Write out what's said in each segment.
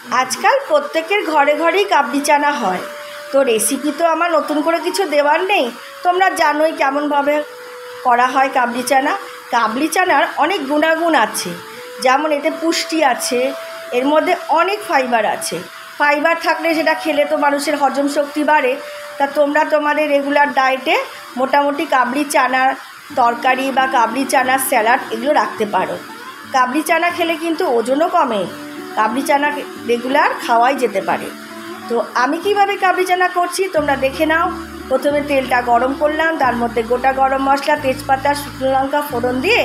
আজকাল প্রত্যেকের ঘরে ঘরেই কাবলি চানা হয়। তো রেসিপি তো আমার নতুন করে কিছু দেওয়ার নেই, তোমরা জানোই কেমনভাবে করা হয় কাবলি চানা। কাবলি চানার অনেক গুণাগুণ আছে, যেমন এতে পুষ্টি আছে, এর মধ্যে অনেক ফাইবার আছে। ফাইবার থাকলে সেটা খেলে তো মানুষের হজম শক্তি বাড়ে। তা তোমরা তোমাদের রেগুলার ডায়েটে মোটামুটি কাবলি চানার তরকারি বা কাবলি চানার স্যালাড এগুলো রাখতে পারো। কাবলি চানা খেলে কিন্তু ওজনও কমে, কাবলি চানা রেগুলার খাওয়াই যেতে পারে। তো আমি কিভাবে কাবলি চানা করছি তোমরা দেখে নাও। প্রথমে তেলটা গরম করলাম, তার মধ্যে গোটা গরম মশলা, তেজপাতা, শুকনো লঙ্কা ফোড়ন দিয়ে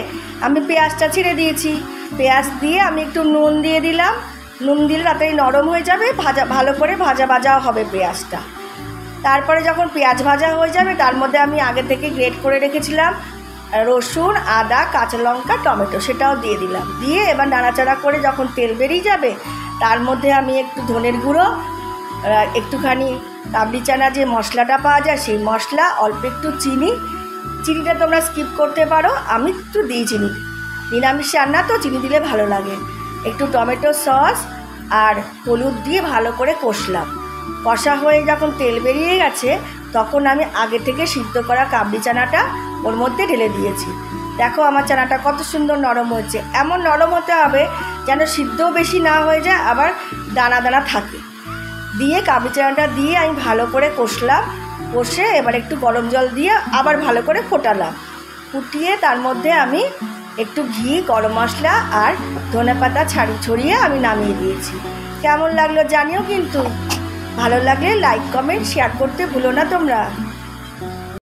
আমি পেঁয়াজটা ছেড়ে দিয়েছি। পেঁয়াজ দিয়ে আমি একটু নুন দিয়ে দিলাম। নুন দিলে তাড়াতাড়ি নরম হয়ে যাবে, ভালো করে ভাজা হবে পেঁয়াজটা। তারপরে যখন পেঁয়াজ ভাজা হয়ে যাবে তার মধ্যে আমি আগে থেকে গ্রেট করে রেখেছিলাম রসুন, আদা, কাঁচা লঙ্কা, টমেটো, সেটাও দিয়ে দিলাম। দিয়ে এবার নাড়াচাড়া করে যখন তেল বেরিয়ে যাবে তার মধ্যে আমি একটু ধনের গুঁড়ো, একটুখানি কাবলি চানা যে মশলাটা পাওয়া যায় সেই মশলা, অল্প একটু চিনিটা তোমরা স্কিপ করতে পারো, আমি একটু দিই চিনি। নিরামিষ রান্না তো চিনি দিলে ভালো লাগে। একটু টমেটো সস আর হলুদ দিয়ে ভালো করে কষলাম। কষা হয়ে যখন তেল বেরিয়ে গেছে তখন আমি আগে থেকে সিদ্ধ করা কাবলি চানাটা ওর মধ্যে ঢেলে দিয়েছি। দেখো আমার চানাটা কত সুন্দর নরম হয়েছে। এমন নরম হতে হবে যেন সিদ্ধও বেশি না হয়ে যায়, আবার দানা দানা থাকে। দিয়ে কাবলি চানাটা দিয়ে আমি ভালো করে কষলাম। কষে এবার একটু গরম জল দিয়ে আবার ভালো করে ফোটালাম। ফুটিয়ে তার মধ্যে আমি একটু ঘি, গরম মশলা আর ধনেপাতা ছড়িয়ে আমি নামিয়ে দিয়েছি। কেমন লাগলো জানিও কিন্তু। ভালো লাগলে লাইক, কমেন্ট, শেয়ার করতে ভুলো না তোমরা।